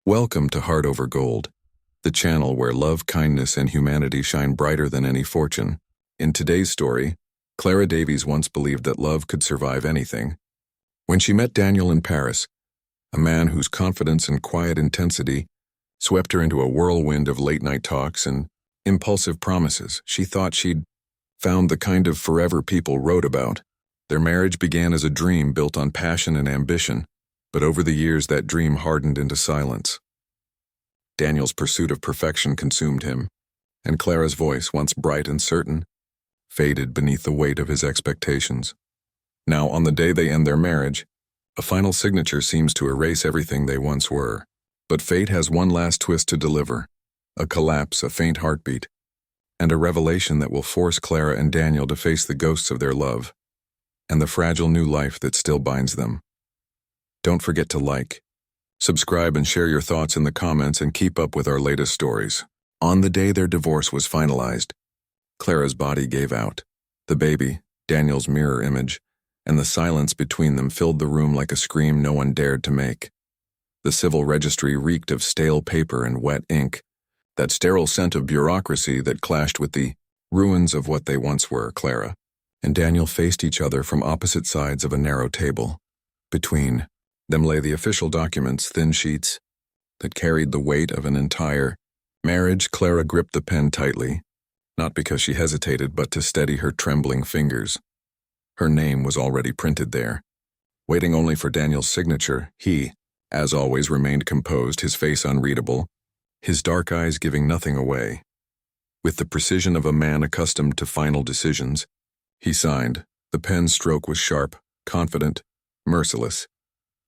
Welcome to Heart Over Gold, the channel where love, kindness, and humanity shine brighter than any fortune. In today's story, Clara Davies once believed that love could survive anything. When she met Daniel in Paris, a man whose confidence and quiet intensity swept her into a whirlwind of late-night talks and impulsive promises, she thought she'd found the kind of forever people wrote about. Their marriage began as a dream built on passion and ambition, but over the years that dream hardened into silence. Daniel's pursuit of perfection consumed him, and Clara's voice, once bright and certain, faded beneath the weight of his expectations. Now, on the day they end their marriage, a final signature seems to erase everything they once were. But fate has one last twist to deliver, a collapse, a faint heartbeat, and a revelation that will force Clara and Daniel to face the ghosts of their love and the fragile new life that still binds them. Don't forget to like, subscribe, and share your thoughts in the comments, and keep up with our latest stories. On the day their divorce was finalized, Clara's body gave out. The baby, Daniel's mirror image, and the silence between them filled the room like a scream no one dared to make. The civil registry reeked of stale paper and wet ink, that sterile scent of bureaucracy that clashed with the ruins of what they once were. Clara and Daniel faced each other from opposite sides of a narrow table. Between them lay the official documents, thin sheets that carried the weight of an entire marriage. Clara gripped the pen tightly, not because she hesitated, but to steady her trembling fingers. Her name was already printed there. Waiting only for Daniel's signature, he, as always, remained composed, his face unreadable, his dark eyes giving nothing away. With the precision of a man accustomed to final decisions, he signed. The pen's stroke was sharp, confident, merciless.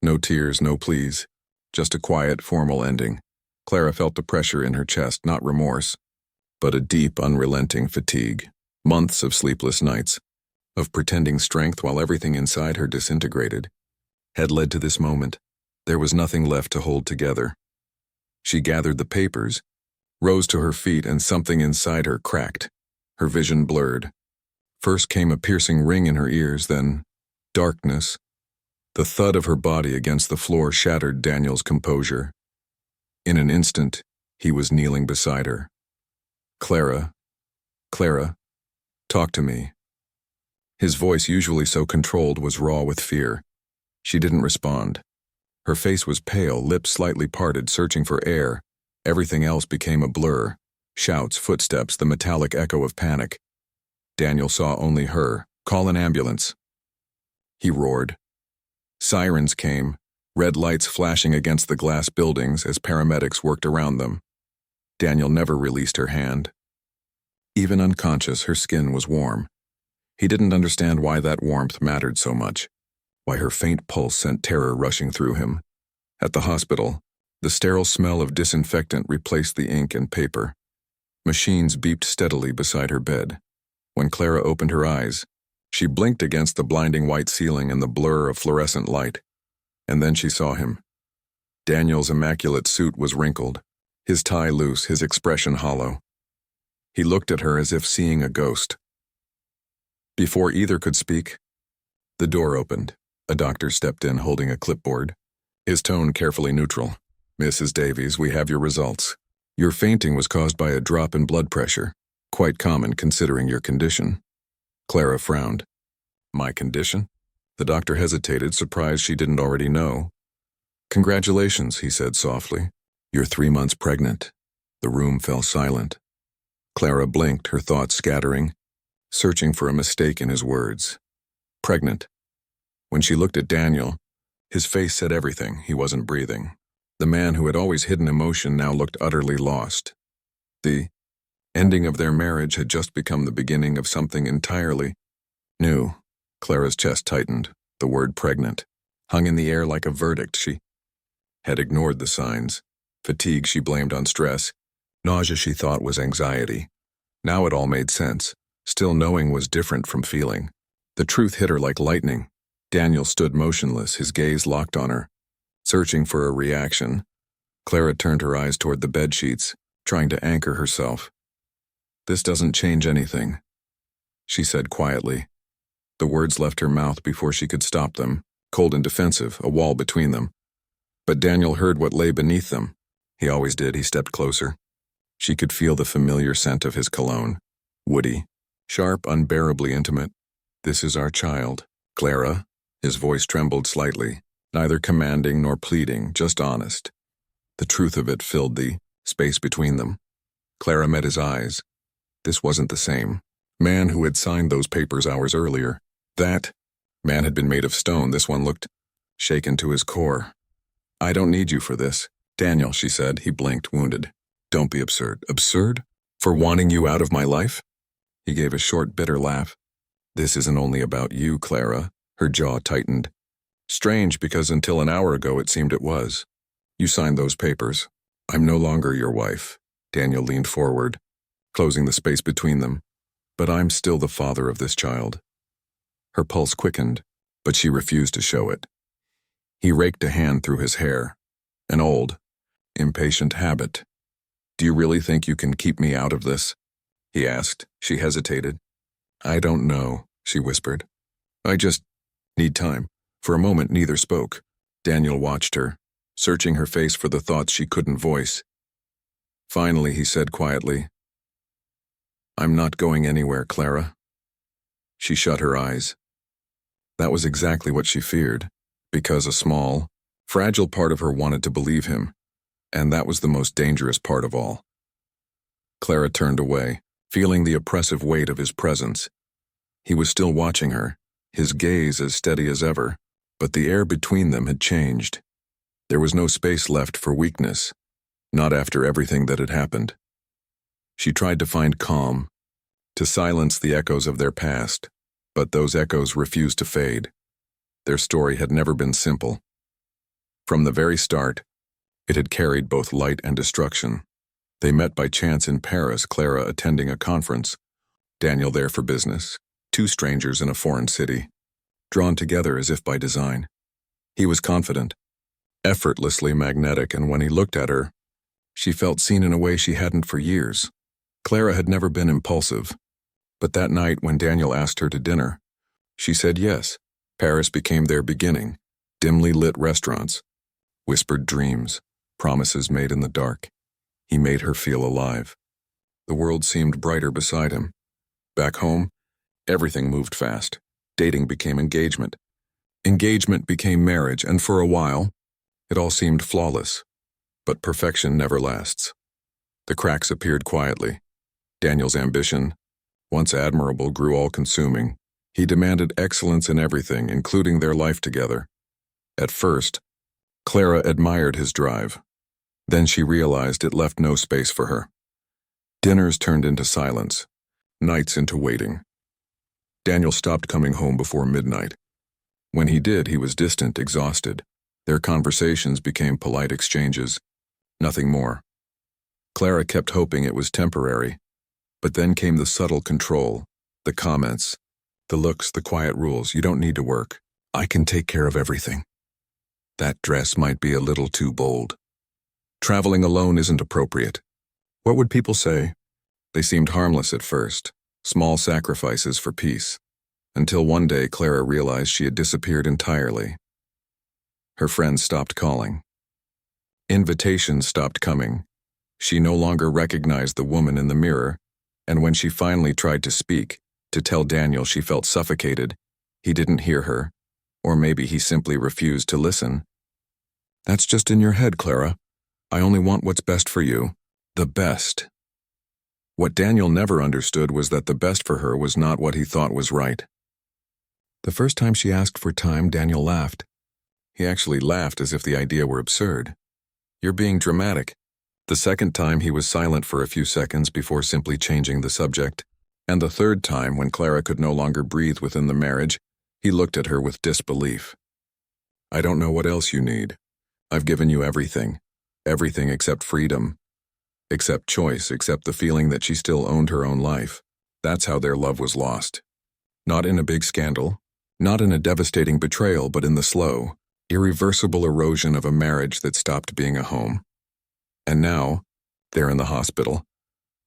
No tears, no pleas, just a quiet, formal ending. Clara felt the pressure in her chest, not remorse, but a deep, unrelenting fatigue. Months of sleepless nights, of pretending strength while everything inside her disintegrated, had led to this moment. There was nothing left to hold together. She gathered the papers, rose to her feet, and something inside her cracked. Her vision blurred. First came a piercing ring in her ears, then darkness. The thud of her body against the floor shattered Daniel's composure. In an instant, he was kneeling beside her. Clara, talk to me." His voice, usually so controlled, was raw with fear. She didn't respond. Her face was pale, lips slightly parted, searching for air. Everything else became a blur. Shouts, footsteps, the metallic echo of panic. Daniel saw only her. "Call an ambulance," he roared. Sirens came, red lights flashing against the glass buildings as paramedics worked around them. Daniel never released her hand. Even unconscious, her skin was warm. He didn't understand why that warmth mattered so much, why her faint pulse sent terror rushing through him. At the hospital, the sterile smell of disinfectant replaced the ink and paper. Machines beeped steadily beside her bed. When Clara opened her eyes, she blinked against the blinding white ceiling and the blur of fluorescent light. And then she saw him. Daniel's immaculate suit was wrinkled, his tie loose, his expression hollow. He looked at her as if seeing a ghost. Before either could speak, the door opened. A doctor stepped in holding a clipboard, his tone carefully neutral. "Mrs. Davies, we have your results. Your fainting was caused by a drop in blood pressure, quite common considering your condition." Clara frowned. "My condition?" The doctor hesitated, surprised she didn't already know. "Congratulations," he said softly. "You're 3 months pregnant." The room fell silent. Clara blinked, her thoughts scattering, searching for a mistake in his words. Pregnant. When she looked at Daniel, his face said everything. He wasn't breathing. The man who had always hidden emotion now looked utterly lost. The ending of their marriage had just become the beginning of something entirely new. Clara's chest tightened. The word pregnant hung in the air like a verdict. She had ignored the signs. Fatigue she blamed on stress. Nausea she thought was anxiety. Now it all made sense. Still, knowing was different from feeling. The truth hit her like lightning. Daniel stood motionless, his gaze locked on her, searching for a reaction. Clara turned her eyes toward the bedsheets, trying to anchor herself. "This doesn't change anything," she said quietly. The words left her mouth before she could stop them, cold and defensive, a wall between them. But Daniel heard what lay beneath them, He always did. He stepped closer. She could feel the familiar scent of his cologne. Woody. Sharp, unbearably intimate. "This is our child. Clara." His voice trembled slightly, neither commanding nor pleading, just honest. The truth of it filled the space between them. Clara met his eyes. This wasn't the same man who had signed those papers hours earlier. That man had been made of stone. This one looked shaken to his core. "I don't need you for this, Daniel," she said. He blinked, wounded. "Don't be absurd." "Absurd? For wanting you out of my life?" He gave a short, bitter laugh. "This isn't only about you, Clara." Her jaw tightened. "Strange, because until an hour ago it seemed it was. You signed those papers. I'm no longer your wife." Daniel leaned forward, closing the space between them. "But I'm still the father of this child." Her pulse quickened, but she refused to show it. He raked a hand through his hair. An old, impatient habit. "Do you really think you can keep me out of this?" he asked. She hesitated. "I don't know," she whispered. "I just need time." For a moment, neither spoke. Daniel watched her, searching her face for the thoughts she couldn't voice. Finally, he said quietly, "I'm not going anywhere, Clara." She shut her eyes. That was exactly what she feared, because a small, fragile part of her wanted to believe him, and that was the most dangerous part of all. Clara turned away, feeling the oppressive weight of his presence. He was still watching her, his gaze as steady as ever, but the air between them had changed. There was no space left for weakness, not after everything that had happened. She tried to find calm, to silence the echoes of their past, but those echoes refused to fade. Their story had never been simple. From the very start, it had carried both light and destruction. They met by chance in Paris, Clara attending a conference, Daniel there for business, two strangers in a foreign city, drawn together as if by design. He was confident, effortlessly magnetic, and when he looked at her, she felt seen in a way she hadn't for years. Clara had never been impulsive, but that night when Daniel asked her to dinner, she said yes. Paris became their beginning, dimly lit restaurants, whispered dreams, promises made in the dark. He made her feel alive. The world seemed brighter beside him. Back home, everything moved fast. Dating became engagement. Engagement became marriage, and for a while, it all seemed flawless. But perfection never lasts. The cracks appeared quietly. Daniel's ambition, once admirable, grew all-consuming. He demanded excellence in everything, including their life together. At first, Clara admired his drive. Then she realized it left no space for her. Dinners turned into silence, nights into waiting. Daniel stopped coming home before midnight. When he did, he was distant, exhausted. Their conversations became polite exchanges, nothing more. Clara kept hoping it was temporary, but then came the subtle control, the comments, the looks, the quiet rules. "You don't need to work. I can take care of everything." "That dress might be a little too bold." "Traveling alone isn't appropriate." What would people say? They seemed harmless at first, small sacrifices for peace, until one day Clara realized she had disappeared entirely. Her friends stopped calling. Invitations stopped coming. She no longer recognized the woman in the mirror, and when she finally tried to speak, to tell Daniel she felt suffocated, he didn't hear her, or maybe he simply refused to listen. "That's just in your head, Clara. I only want what's best for you. The best." What Daniel never understood was that the best for her was not what he thought was right. The first time she asked for time, Daniel laughed. He actually laughed as if the idea were absurd. "You're being dramatic." The second time, he was silent for a few seconds before simply changing the subject. And the third time, when Clara could no longer breathe within the marriage, he looked at her with disbelief. "I don't know what else you need. I've given you everything. Everything except freedom. Except choice, except the feeling that she still owned her own life." That's how their love was lost. Not in a big scandal, not in a devastating betrayal, but in the slow, irreversible erosion of a marriage that stopped being a home. And now, they're in the hospital,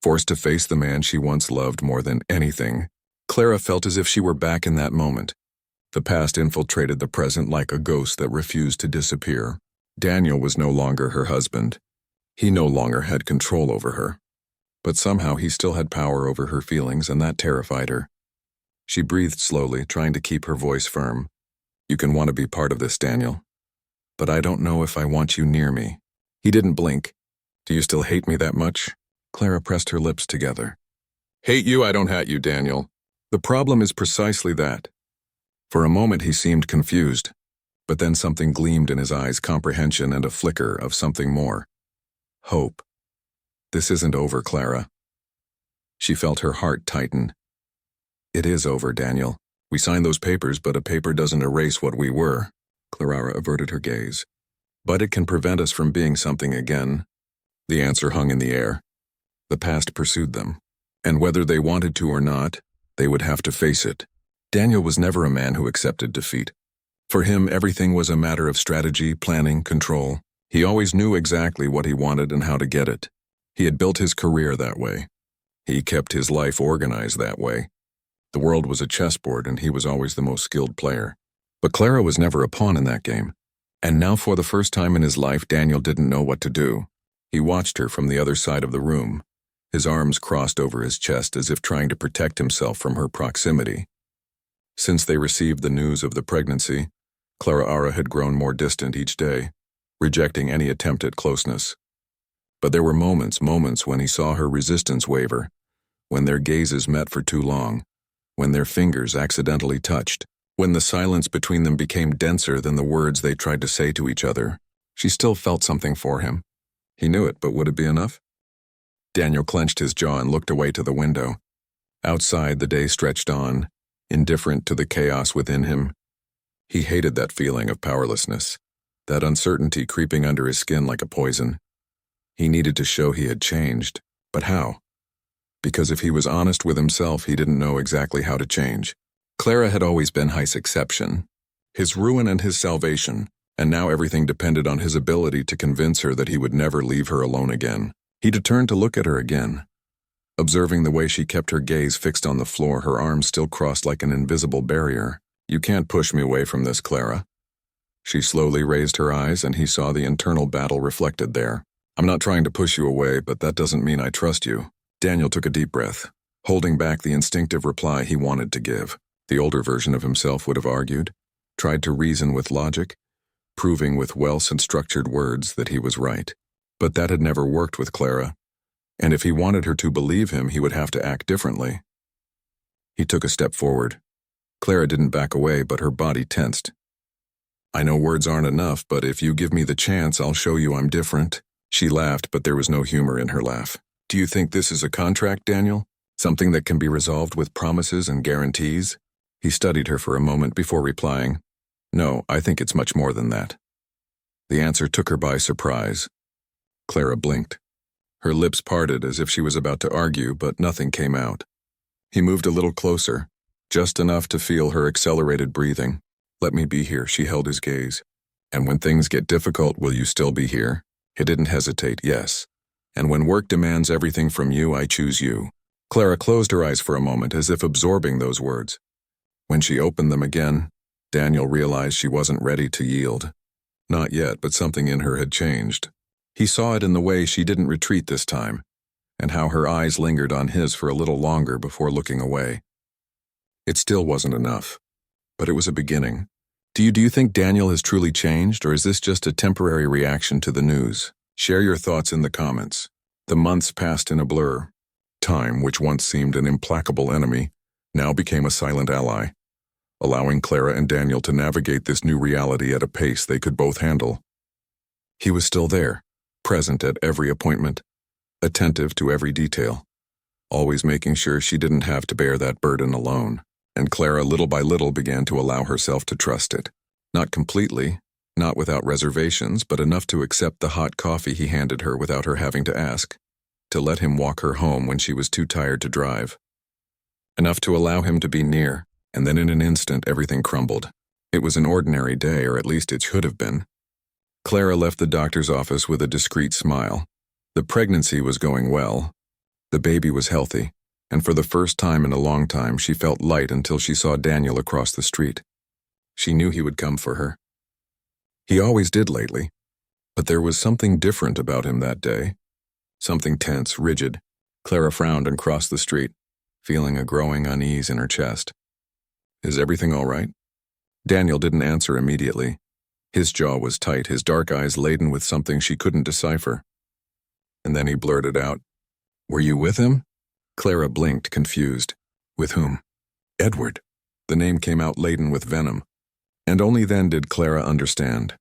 forced to face the man she once loved more than anything. Clara felt as if she were back in that moment. The past infiltrated the present like a ghost that refused to disappear. Daniel was no longer her husband. He no longer had control over her, but somehow he still had power over her feelings, and that terrified her. She breathed slowly, trying to keep her voice firm. "You can want to be part of this, Daniel, but I don't know if I want you near me." He didn't blink. "Do you still hate me that much?" Clara pressed her lips together. "Hate you? I don't hate you, Daniel. The problem is precisely that." For a moment he seemed confused, but then something gleamed in his eyes, comprehension and a flicker of something more. Hope. "This isn't over, Clara." She felt her heart tighten. "It is over, Daniel. We signed those papers, but a paper doesn't erase what we were." Clara averted her gaze. "But it can prevent us from being something again." The answer hung in the air. The past pursued them, and whether they wanted to or not, they would have to face it. Daniel was never a man who accepted defeat. For him, everything was a matter of strategy, planning, control. He always knew exactly what he wanted and how to get it. He had built his career that way. He kept his life organized that way. The world was a chessboard, and he was always the most skilled player. But Clara was never a pawn in that game. And now, for the first time in his life, Daniel didn't know what to do. He watched her from the other side of the room, his arms crossed over his chest as if trying to protect himself from her proximity. Since they received the news of the pregnancy, Clara had grown more distant each day, rejecting any attempt at closeness. But there were moments when he saw her resistance waver, when their gazes met for too long, when their fingers accidentally touched, when the silence between them became denser than the words they tried to say to each other. She still felt something for him. He knew it, but would it be enough? Daniel clenched his jaw and looked away to the window. Outside, the day stretched on, indifferent to the chaos within him. He hated that feeling of powerlessness, that uncertainty creeping under his skin like a poison. He needed to show he had changed, but how? Because if he was honest with himself, he didn't know exactly how to change. Clara had always been Heist's exception, his ruin and his salvation, and now everything depended on his ability to convince her that he would never leave her alone again. He turned to look at her again, observing the way she kept her gaze fixed on the floor, her arms still crossed like an invisible barrier. "You can't push me away from this, Clara." She slowly raised her eyes, and he saw the internal battle reflected there. "I'm not trying to push you away, but that doesn't mean I trust you." Daniel took a deep breath, holding back the instinctive reply he wanted to give. The older version of himself would have argued, tried to reason with logic, proving with well-structured words that he was right. But that had never worked with Clara, and if he wanted her to believe him, he would have to act differently. He took a step forward. Clara didn't back away, but her body tensed. "I know words aren't enough, but if you give me the chance, I'll show you I'm different." She laughed, but there was no humor in her laugh. "Do you think this is a contract, Daniel? Something that can be resolved with promises and guarantees?" He studied her for a moment before replying, "No, I think it's much more than that." The answer took her by surprise. Clara blinked. Her lips parted as if she was about to argue, but nothing came out. He moved a little closer, just enough to feel her accelerated breathing. "Let me be here," she held his gaze. "And when things get difficult, will you still be here?" He didn't hesitate, "Yes. And when work demands everything from you, I choose you." Clara closed her eyes for a moment, as if absorbing those words. When she opened them again, Daniel realized she wasn't ready to yield. Not yet, but something in her had changed. He saw it in the way she didn't retreat this time, and how her eyes lingered on his for a little longer before looking away. It still wasn't enough, but it was a beginning. Do you think Daniel has truly changed, or is this just a temporary reaction to the news? Share your thoughts in the comments. The months passed in a blur. Time, which once seemed an implacable enemy, now became a silent ally, allowing Clara and Daniel to navigate this new reality at a pace they could both handle. He was still there, present at every appointment, attentive to every detail, always making sure she didn't have to bear that burden alone. And Clara, little by little, began to allow herself to trust it. Not completely, not without reservations, but enough to accept the hot coffee he handed her without her having to ask, to let him walk her home when she was too tired to drive. Enough to allow him to be near, and then in an instant everything crumbled. It was an ordinary day, or at least it should have been. Clara left the doctor's office with a discreet smile. The pregnancy was going well. The baby was healthy. And for the first time in a long time, she felt light until she saw Daniel across the street. She knew he would come for her. He always did lately. But there was something different about him that day. Something tense, rigid. Clara frowned and crossed the street, feeling a growing unease in her chest. "Is everything all right?" Daniel didn't answer immediately. His jaw was tight, his dark eyes laden with something she couldn't decipher. And then he blurted out, "Were you with him?" Clara blinked, confused. "With whom?" "Edward." The name came out laden with venom. And only then did Clara understand.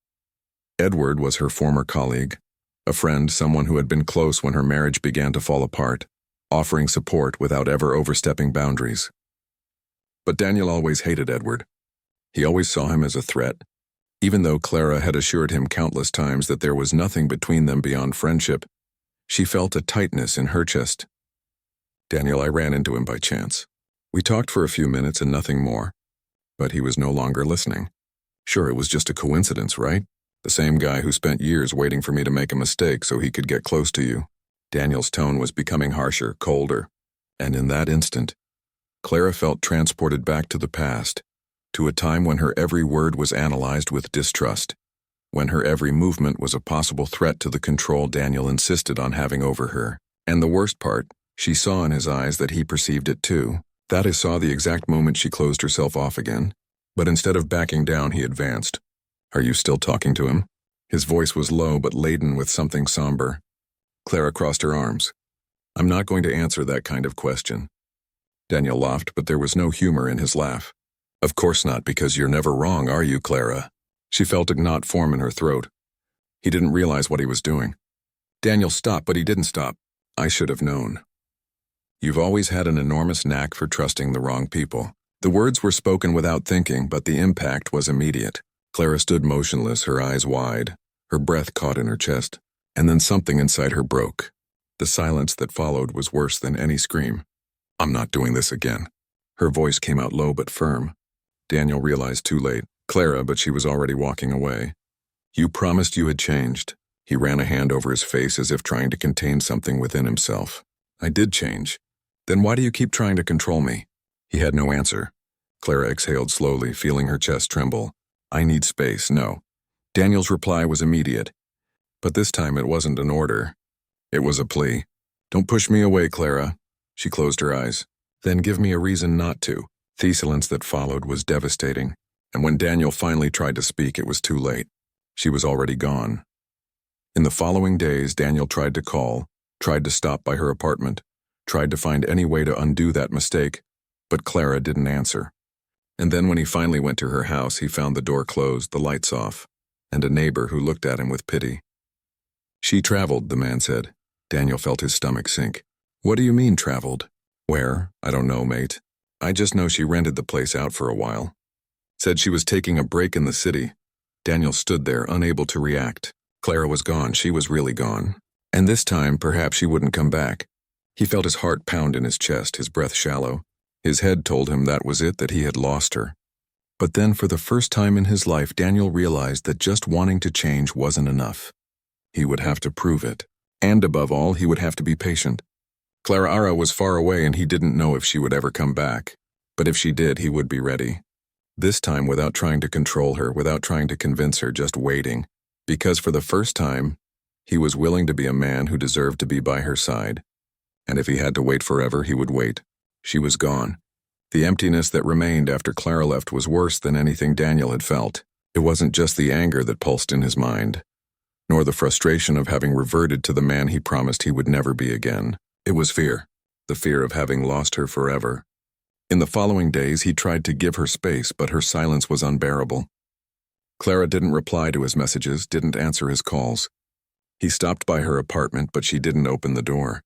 Edward was her former colleague, a friend, someone who had been close when her marriage began to fall apart, offering support without ever overstepping boundaries. But Daniel always hated Edward. He always saw him as a threat, even though Clara had assured him countless times that there was nothing between them beyond friendship. She felt a tightness in her chest. "Daniel, I ran into him by chance. We talked for a few minutes and nothing more." But he was no longer listening. "Sure, it was just a coincidence, right? The same guy who spent years waiting for me to make a mistake so he could get close to you." Daniel's tone was becoming harsher, colder, and in that instant, Clara felt transported back to the past, to a time when her every word was analyzed with distrust, when her every movement was a possible threat to the control Daniel insisted on having over her. And the worst part, she saw in his eyes that he perceived it too. That is, saw the exact moment she closed herself off again. But instead of backing down, he advanced. "Are you still talking to him?" His voice was low but laden with something somber. Clara crossed her arms. "I'm not going to answer that kind of question." Daniel laughed, but there was no humor in his laugh. "Of course not, because you're never wrong, are you, Clara?" She felt a knot form in her throat. He didn't realize what he was doing. Daniel stopped, but he didn't stop. "I should have known. You've always had an enormous knack for trusting the wrong people." The words were spoken without thinking, but the impact was immediate. Clara stood motionless, her eyes wide, her breath caught in her chest, and then something inside her broke. The silence that followed was worse than any scream. "I'm not doing this again." Her voice came out low but firm. Daniel realized too late. Clara, but she was already walking away. "You promised you had changed." He ran a hand over his face as if trying to contain something within himself. "I did change. Then why do you keep trying to control me?" He had no answer. Clara exhaled slowly, feeling her chest tremble. "I need space, no." Daniel's reply was immediate. But this time it wasn't an order. It was a plea. "Don't push me away, Clara." She closed her eyes. "Then give me a reason not to." The silence that followed was devastating, and when Daniel finally tried to speak, it was too late. She was already gone. In the following days, Daniel tried to call, tried to stop by her apartment, tried to find any way to undo that mistake, but Clara didn't answer. And then when he finally went to her house, he found the door closed, the lights off, and a neighbor who looked at him with pity. "She traveled," the man said. Daniel felt his stomach sink. "What do you mean, traveled?" "Where? I don't know, mate. I just know she rented the place out for a while. Said she was taking a break in the city." Daniel stood there, unable to react. Clara was gone. She was really gone. And this time, perhaps she wouldn't come back. He felt his heart pound in his chest, his breath shallow. His head told him that was it, that he had lost her. But then, for the first time in his life, Daniel realized that just wanting to change wasn't enough. He would have to prove it. And above all, he would have to be patient. Clara was far away and he didn't know if she would ever come back. But if she did, he would be ready. This time without trying to control her, without trying to convince her, just waiting. Because for the first time, he was willing to be a man who deserved to be by her side. And if he had to wait forever, he would wait. She was gone. The emptiness that remained after Clara left was worse than anything Daniel had felt. It wasn't just the anger that pulsed in his mind, nor the frustration of having reverted to the man he promised he would never be again. It was fear, the fear of having lost her forever. In the following days, he tried to give her space, but her silence was unbearable. Clara didn't reply to his messages, didn't answer his calls. He stopped by her apartment, but she didn't open the door.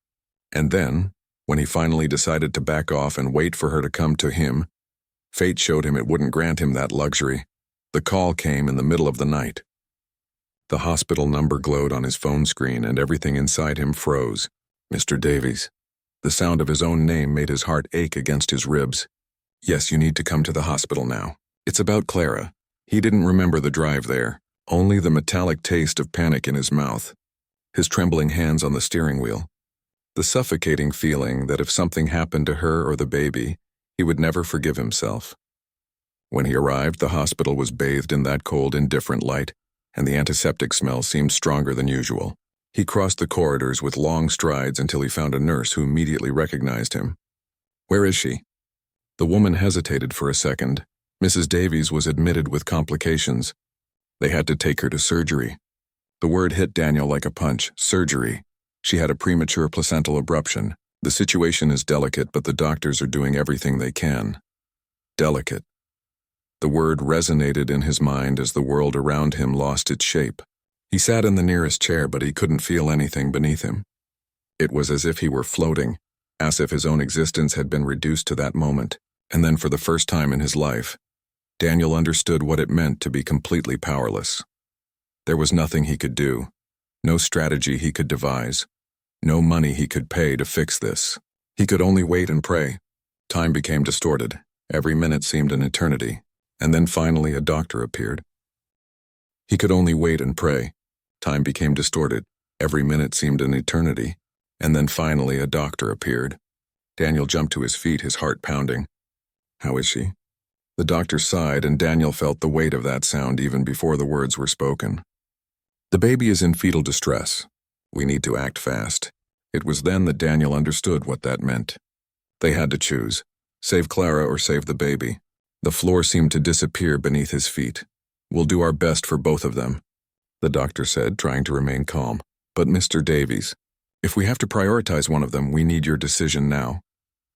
And then, when he finally decided to back off and wait for her to come to him, fate showed him it wouldn't grant him that luxury. The call came in the middle of the night. The hospital number glowed on his phone screen and everything inside him froze. Mr. Davies. The sound of his own name made his heart ache against his ribs. "Yes, you need to come to the hospital now. It's about Clara." He didn't remember the drive there, only the metallic taste of panic in his mouth, his trembling hands on the steering wheel, the suffocating feeling that if something happened to her or the baby, he would never forgive himself. When he arrived, the hospital was bathed in that cold, indifferent light, and the antiseptic smell seemed stronger than usual. He crossed the corridors with long strides until he found a nurse who immediately recognized him. "Where is she?" The woman hesitated for a second. Mrs. Davies was admitted with complications. They had to take her to surgery. The word hit Daniel like a punch. Surgery. She had a premature placental abruption. The situation is delicate, but the doctors are doing everything they can. Delicate. The word resonated in his mind as the world around him lost its shape. He sat in the nearest chair, but he couldn't feel anything beneath him. It was as if he were floating, as if his own existence had been reduced to that moment. And then for the first time in his life, Daniel understood what it meant to be completely powerless. There was nothing he could do, no strategy he could devise, no money he could pay to fix this. He could only wait and pray. Time became distorted. Every minute seemed an eternity. And then finally a doctor appeared. He could only wait and pray. Time became distorted. Every minute seemed an eternity. And then finally a doctor appeared. Daniel jumped to his feet, his heart pounding. "How is she?" The doctor sighed, and Daniel felt the weight of that sound even before the words were spoken. "The baby is in fetal distress. We need to act fast." It was then that Daniel understood what that meant. They had to choose. Save Clara or save the baby. The floor seemed to disappear beneath his feet. "We'll do our best for both of them," the doctor said, trying to remain calm. "But Mr. Davies, if we have to prioritize one of them, we need your decision now."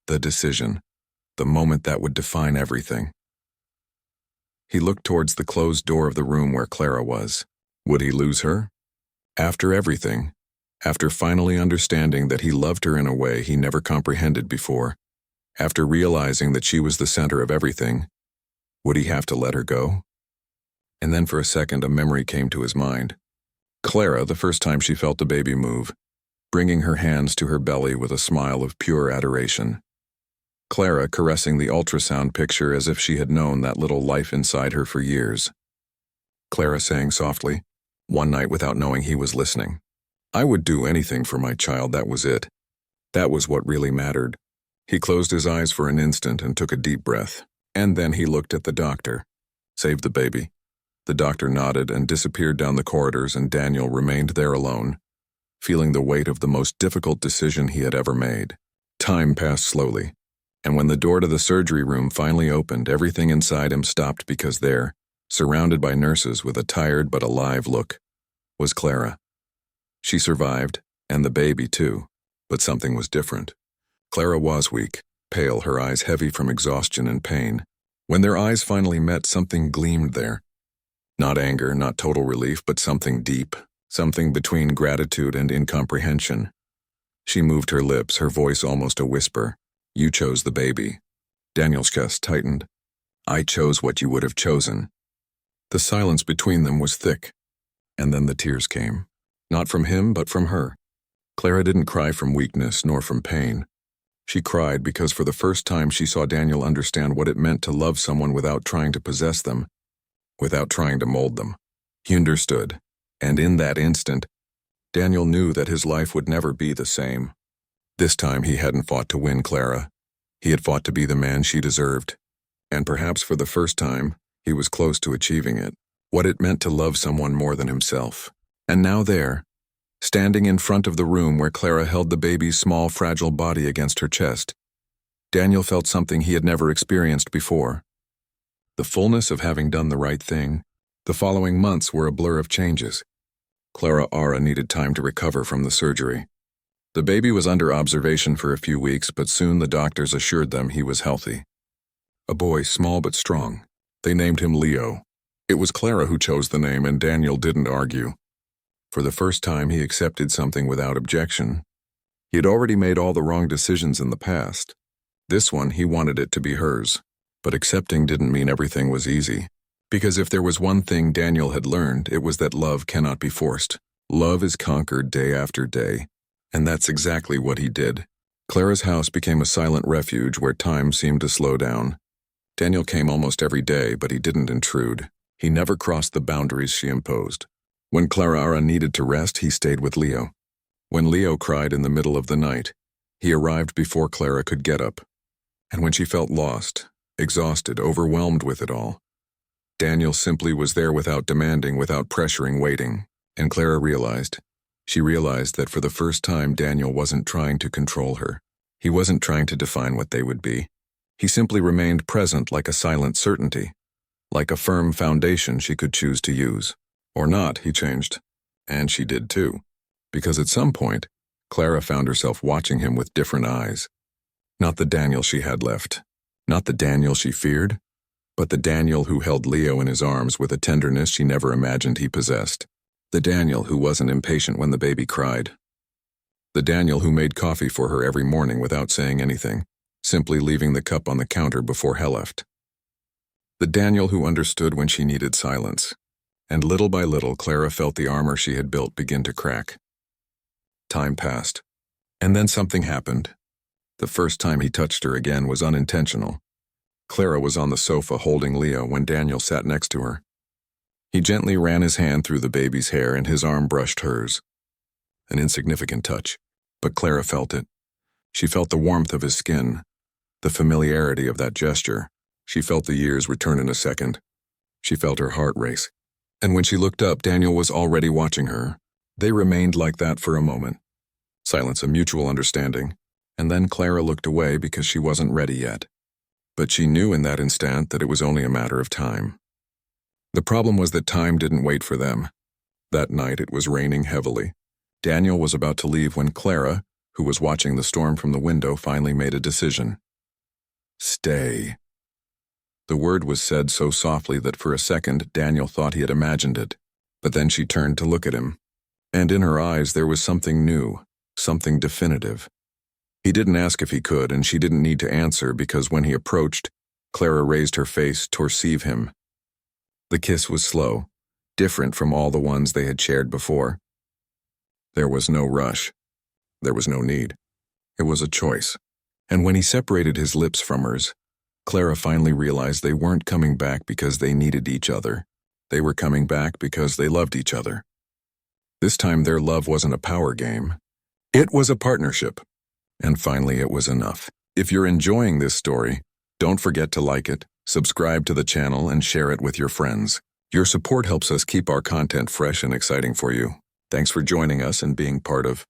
The decision. The moment that would define everything. He looked towards the closed door of the room where Clara was. Would he lose her? After everything, after finally understanding that he loved her in a way he never comprehended before, after realizing that she was the center of everything, would he have to let her go? And then for a second a memory came to his mind. Clara, the first time she felt the baby move, bringing her hands to her belly with a smile of pure adoration. Clara caressing the ultrasound picture as if she had known that little life inside her for years. Clara saying softly, one night without knowing he was listening, "I would do anything for my child, that was it. That was what really mattered." He closed his eyes for an instant and took a deep breath. And then he looked at the doctor. "Save the baby." The doctor nodded and disappeared down the corridors, and Daniel remained there alone, feeling the weight of the most difficult decision he had ever made. Time passed slowly. And when the door to the surgery room finally opened, everything inside him stopped because there, surrounded by nurses with a tired but alive look, was Clara. She survived, and the baby too, but something was different. Clara was weak, pale, her eyes heavy from exhaustion and pain. When their eyes finally met, something gleamed there. Not anger, not total relief, but something deep, something between gratitude and incomprehension. She moved her lips, her voice almost a whisper. "You chose the baby." Daniel's chest tightened. "I chose what you would have chosen." The silence between them was thick. And then the tears came. Not from him, but from her. Clara didn't cry from weakness nor from pain. She cried because for the first time she saw Daniel understand what it meant to love someone without trying to possess them, without trying to mold them. He understood, and in that instant, Daniel knew that his life would never be the same. This time he hadn't fought to win Clara. He had fought to be the man she deserved. And perhaps for the first time, he was close to achieving it. What it meant to love someone more than himself. And now there, standing in front of the room where Clara held the baby's small, fragile body against her chest, Daniel felt something he had never experienced before. The fullness of having done the right thing. The following months were a blur of changes. Clara Aura needed time to recover from the surgery. The baby was under observation for a few weeks, but soon the doctors assured them he was healthy. A boy, small but strong. They named him Leo. It was Clara who chose the name, and Daniel didn't argue. For the first time, he accepted something without objection. He had already made all the wrong decisions in the past. This one, he wanted it to be hers. But accepting didn't mean everything was easy. Because if there was one thing Daniel had learned, it was that love cannot be forced. Love is conquered day after day. And that's exactly what he did. Clara's house became a silent refuge where time seemed to slow down. Daniel came almost every day, but he didn't intrude. He never crossed the boundaries she imposed. When Clara needed to rest, he stayed with Leo. When Leo cried in the middle of the night, he arrived before Clara could get up. And when she felt lost, exhausted, overwhelmed with it all, Daniel simply was there without demanding, without pressuring, waiting. And Clara realized. She realized that for the first time Daniel wasn't trying to control her. He wasn't trying to define what they would be. He simply remained present like a silent certainty, like a firm foundation she could choose to use. Or not, he changed. And she did too. Because at some point, Clara found herself watching him with different eyes. Not the Daniel she had left. Not the Daniel she feared, but the Daniel who held Leo in his arms with a tenderness she never imagined he possessed. The Daniel who wasn't impatient when the baby cried. The Daniel who made coffee for her every morning without saying anything, simply leaving the cup on the counter before he left. The Daniel who understood when she needed silence. And little by little, Clara felt the armor she had built begin to crack. Time passed. And then something happened. The first time he touched her again was unintentional. Clara was on the sofa holding Leo when Daniel sat next to her. He gently ran his hand through the baby's hair and his arm brushed hers. An insignificant touch, but Clara felt it. She felt the warmth of his skin, the familiarity of that gesture. She felt the years return in a second. She felt her heart race. And when she looked up, Daniel was already watching her. They remained like that for a moment. Silence, a mutual understanding. And then Clara looked away because she wasn't ready yet. But she knew in that instant that it was only a matter of time. The problem was that time didn't wait for them. That night it was raining heavily. Daniel was about to leave when Clara, who was watching the storm from the window, finally made a decision. Stay. The word was said so softly that for a second Daniel thought he had imagined it. But then she turned to look at him. And in her eyes there was something new, something definitive. He didn't ask if he could, and she didn't need to answer because when he approached, Clara raised her face to receive him. The kiss was slow, different from all the ones they had shared before. There was no rush. There was no need. It was a choice. And when he separated his lips from hers, Clara finally realized they weren't coming back because they needed each other. They were coming back because they loved each other. This time their love wasn't a power game. It was a partnership. And finally it was enough. If you're enjoying this story, don't forget to like it, subscribe to the channel, and share it with your friends. Your support helps us keep our content fresh and exciting for you. Thanks for joining us and being part of